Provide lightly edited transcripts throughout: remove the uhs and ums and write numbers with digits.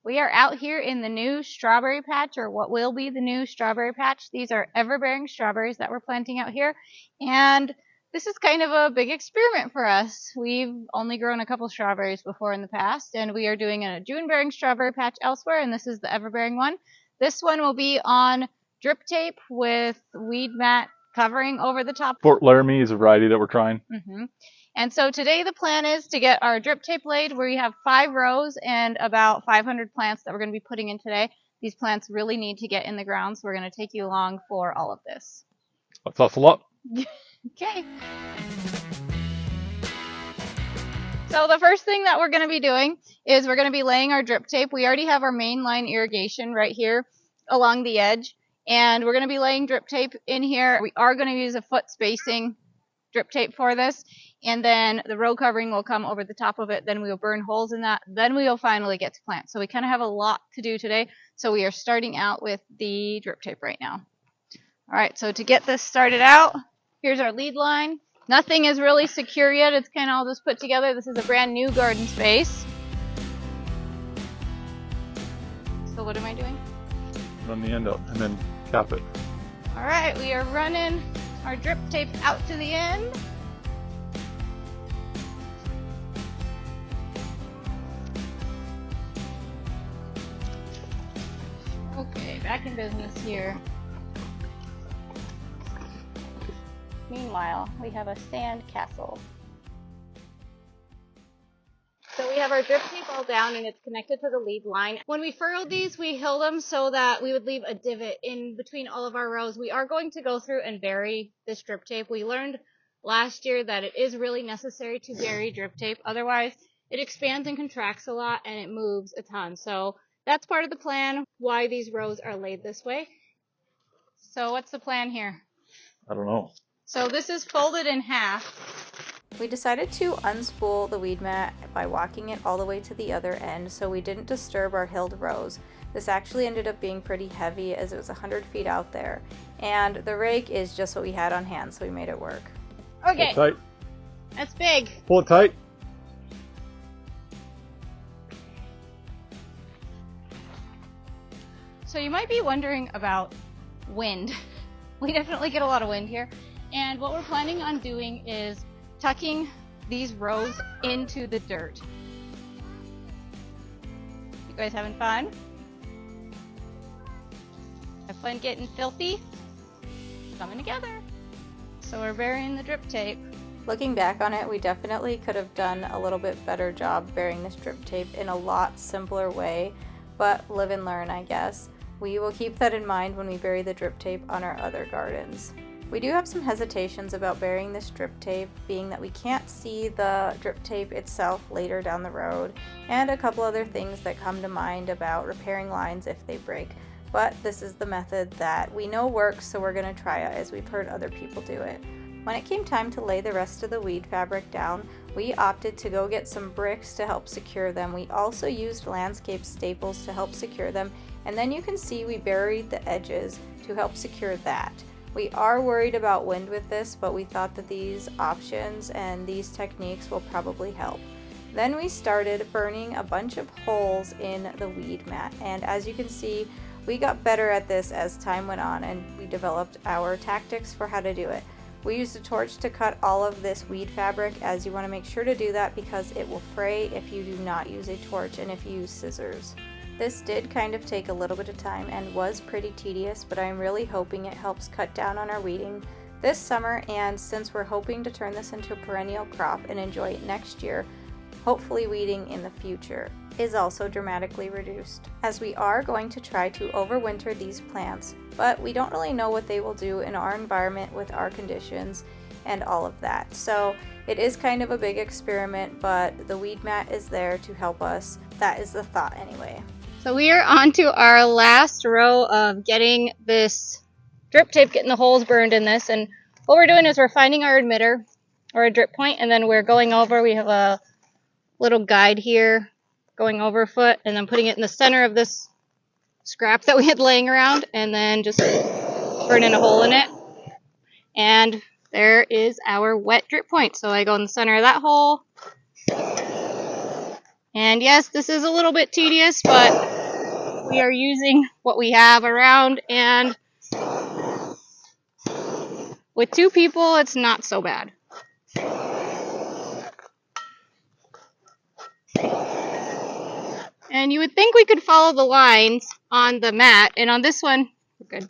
We are out here in the new strawberry patch, or what will be the new strawberry patch. These are ever-bearing strawberries that we're planting out here, and this is kind of a big experiment for us. We've only grown a couple strawberries before in the past, and we are doing a June-bearing strawberry patch elsewhere, and this is the ever-bearing one. This one will be on drip tape with weed mat covering over the top. Fort Laramie is a variety that we're trying. And so today the plan is to get our drip tape laid. We have 5 rows and about 500 plants that we're going to be putting in today. These plants really need to get in the ground, so we're going to take you along for all of this. Let's hustle up. Okay. So the first thing that we're going to be doing is we're going to be laying our drip tape. We already have our main line irrigation right here along the edge, and we're going to be laying drip tape in here. We are going to use a foot spacing drip tape for this, and then the row covering will come over the top of it. Then we will burn holes in that. Then we will finally get to plant. So we kind of have a lot to do today. So we are starting out with the drip tape right now. All right, so to get this started out, here's our lead line. Nothing is really secure yet. It's kind of all just put together. This is a brand new garden space. So what am I doing? Run the end up and then cap it. All right, we are running our drip tape out to the end. Okay, back in business here. Meanwhile, we have a sand castle. So we have our drip tape all down and it's connected to the lead line. When we furrowed these, we hilled them so that we would leave a divot in between all of our rows. We are going to go through and bury this drip tape. We learned last year that it is really necessary to bury drip tape. Otherwise, it expands and contracts a lot and it moves a ton. So that's part of the plan, why these rows are laid this way. So what's the plan here? I don't know. So this is folded in half. We decided to unspool the weed mat by walking it all the way to the other end so we didn't disturb our hilled rows. This actually ended up being pretty heavy as it was 100 feet out there. And the rake is just what we had on hand, so we made it work. Okay, Pull it tight. that's big. Pull it tight. So you might be wondering about wind. We definitely get a lot of wind here. And what we're planning on doing is tucking these rows into the dirt. You guys having fun? Have fun getting filthy? Coming together. So we're burying the drip tape. Looking back on it, we definitely could have done a little bit better job burying this drip tape in a lot simpler way, but live and learn, I guess. We will keep that in mind when we bury the drip tape on our other gardens. We do have some hesitations about burying this drip tape, being that we can't see the drip tape itself later down the road, and a couple other things that come to mind about repairing lines if they break. But this is the method that we know works, so we're going to try it as we've heard other people do it. When it came time to lay the rest of the weed fabric down, we opted to go get some bricks to help secure them. We also used landscape staples to help secure them, and then you can see we buried the edges to help secure that. We are worried about wind with this, but we thought that these options and these techniques will probably help. Then we started burning a bunch of holes in the weed mat, and as you can see, we got better at this as time went on and we developed our tactics for how to do it. We used a torch to cut all of this weed fabric, as you want to make sure to do that because it will fray if you do not use a torch and if you use scissors. This did kind of take a little bit of time and was pretty tedious, but I'm really hoping it helps cut down on our weeding this summer, and since we're hoping to turn this into a perennial crop and enjoy it next year, hopefully weeding in the future is also dramatically reduced, as we are going to try to overwinter these plants, but we don't really know what they will do in our environment with our conditions and all of that. So it is kind of a big experiment, but the weed mat is there to help us. That is the thought anyway. So we are on to our last row of getting this drip tape, getting the holes burned in this. And what we're doing is we're finding our emitter or a drip point, and then we're going over. We have a little guide here going over a foot and then putting it in the center of this scrap that we had laying around and then just burning a hole in it. And there is our wet drip point. So I go in the center of that hole. And yes, this is a little bit tedious, but we are using what we have around, and with 2 people, it's not so bad. And you would think we could follow the lines on the mat, and on this one, we're good.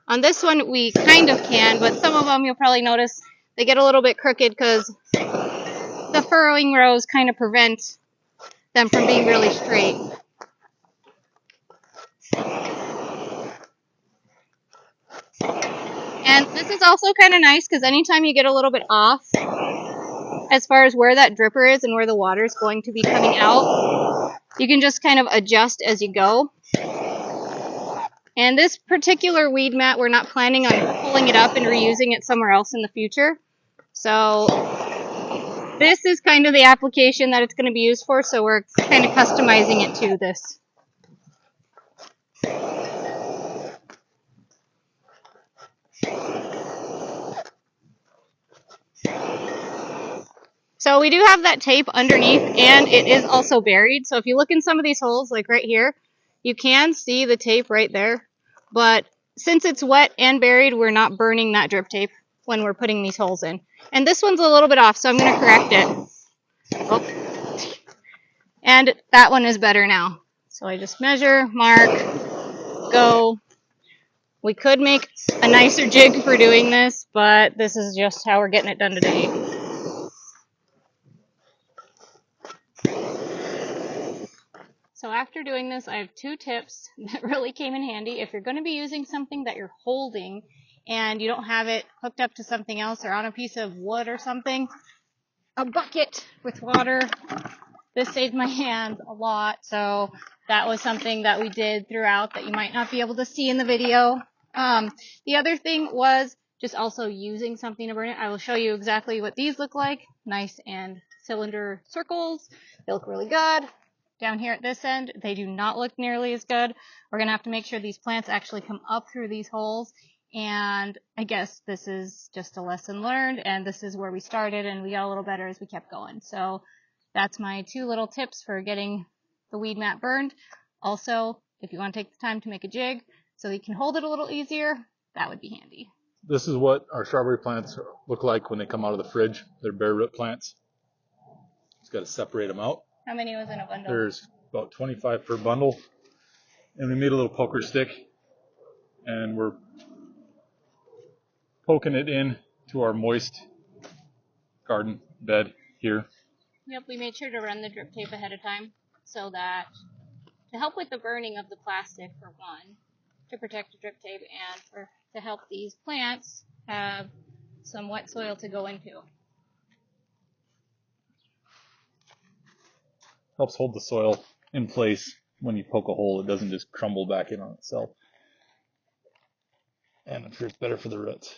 On this one, we kind of can, but some of them you'll probably notice they get a little bit crooked because the furrowing rows kind of prevent them from being really straight. And this is also kind of nice because anytime you get a little bit off as far as where that dripper is and where the water is going to be coming out, you can just kind of adjust as you go. And this particular weed mat, we're not planning on pulling it up and reusing it somewhere else in the future. So this is kind of the application that it's going to be used for, so we're kind of customizing it to this. So we do have that tape underneath, and it is also buried. So if you look in some of these holes, like right here, you can see the tape right there. But since it's wet and buried, we're not burning that drip tape when we're putting these holes in. And this one's a little bit off, so I'm going to correct it. Oh. And that one is better now. So I just measure, mark, go. We could make a nicer jig for doing this, but this is just how we're getting it done today. So after doing this, I have 2 tips that really came in handy. If you're going to be using something that you're holding and you don't have it hooked up to something else or on a piece of wood or something, a bucket with water. This saved my hands a lot, so that was something that we did throughout that you might not be able to see in the video. The other thing was just also using something to burn it. I will show you exactly what these look like. Nice and cylinder circles. They look really good. Down here at this end, they do not look nearly as good. We're going to have to make sure these plants actually come up through these holes. And I guess this is just a lesson learned, and this is where we started, and we got a little better as we kept going. So that's my 2 little tips for getting the weed mat burned. Also, if you want to take the time to make a jig so you can hold it a little easier, that would be handy. This is what our strawberry plants look like when they come out of the fridge. They're bare root plants. Just got to separate them out. How many was in a bundle? There's about 25 per bundle. And we made a little poker stick, and we're poking it in to our moist garden bed here. Yep, we made sure to run the drip tape ahead of time so that to help with the burning of the plastic, for one, to protect the drip tape, and to help these plants have some wet soil to go into. Helps hold the soil in place when you poke a hole. It doesn't just crumble back in on itself. And I'm sure it's better for the roots.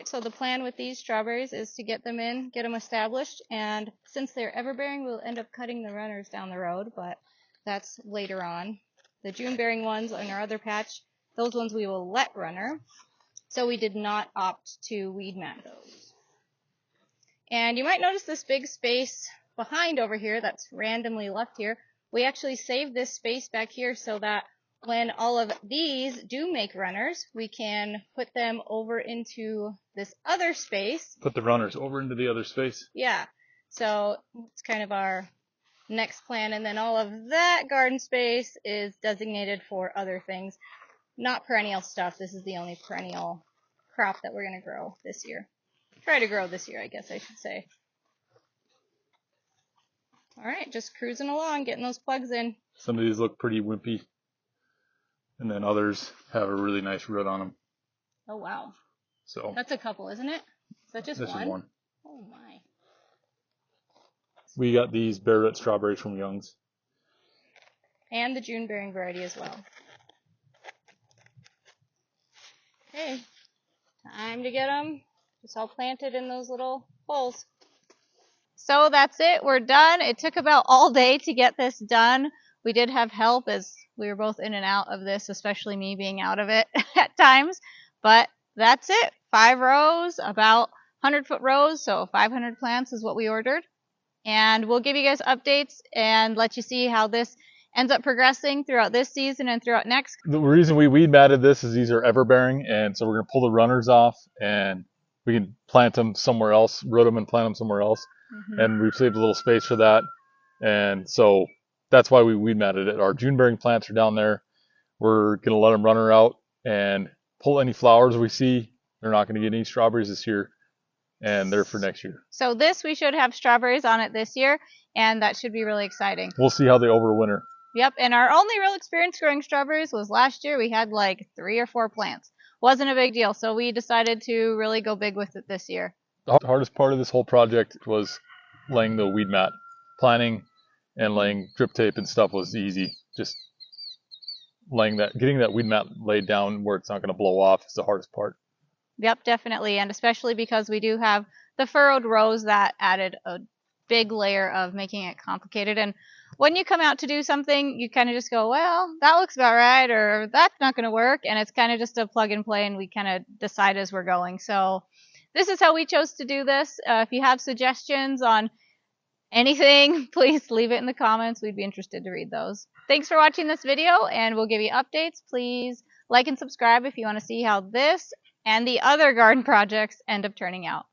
So the plan with these strawberries is to get them in, get them established, and since they're everbearing, we'll end up cutting the runners down the road, but that's later on. The June-bearing ones on our other patch, those ones we will let runner, so we did not opt to weed mat those. And you might notice this big space behind over here that's randomly left here. We actually saved this space back here so that when all of these do make runners, we can put them over into this other space. Put the runners over into the other space? Yeah. So it's kind of our next plan. And then all of that garden space is designated for other things. Not perennial stuff. This is the only perennial crop that we're going to grow this year. Try to grow this year, I guess I should say. All right, just cruising along, getting those plugs in. Some of these look pretty wimpy. And then others have a really nice root on them. Oh, wow. So that's a couple, isn't it? Is that just one? This is one. Oh, my. We got these bare root strawberries from Young's. And the June bearing variety as well. Okay, time to get them just all planted in those little holes. So that's it. We're done. It took about all day to get this done. We did have help as we were both in and out of this, especially me being out of it at times. But that's it. 5 rows, about 100-foot rows, so 500 plants is what we ordered. and we'll give you guys updates and let you see how this ends up progressing throughout this season and throughout next. The reason we weed matted this is these are everbearing, and so we're going to pull the runners off and we can plant them somewhere else, root them and plant them somewhere else. And we've saved a little space for that. And so that's why we weed matted it. Our June bearing plants are down there. We're going to let them runner out and pull any flowers we see. They're not going to get any strawberries this year, and they're for next year. So this, we should have strawberries on it this year, and that should be really exciting. We'll see how they overwinter. Yep, and our only real experience growing strawberries was last year. We had like 3 or 4 plants. Wasn't a big deal, so we decided to really go big with it this year. The hardest part of this whole project was laying the weed mat. Planning and laying drip tape and stuff was easy. Just getting that weed mat laid down where it's not going to blow off is the hardest part. Yep, definitely, and especially because we do have the furrowed rows, that added a big layer of making it complicated. And when you come out to do something, you kind of just go, well, that looks about right, or that's not going to work, and it's kind of just a plug and play, and we kind of decide as we're going. So this is how we chose to do this. If you have suggestions on anything, please leave it in the comments. We'd be interested to read those. Thanks for watching this video, and we'll give you updates. Please like and subscribe if you want to see how this and the other garden projects end up turning out.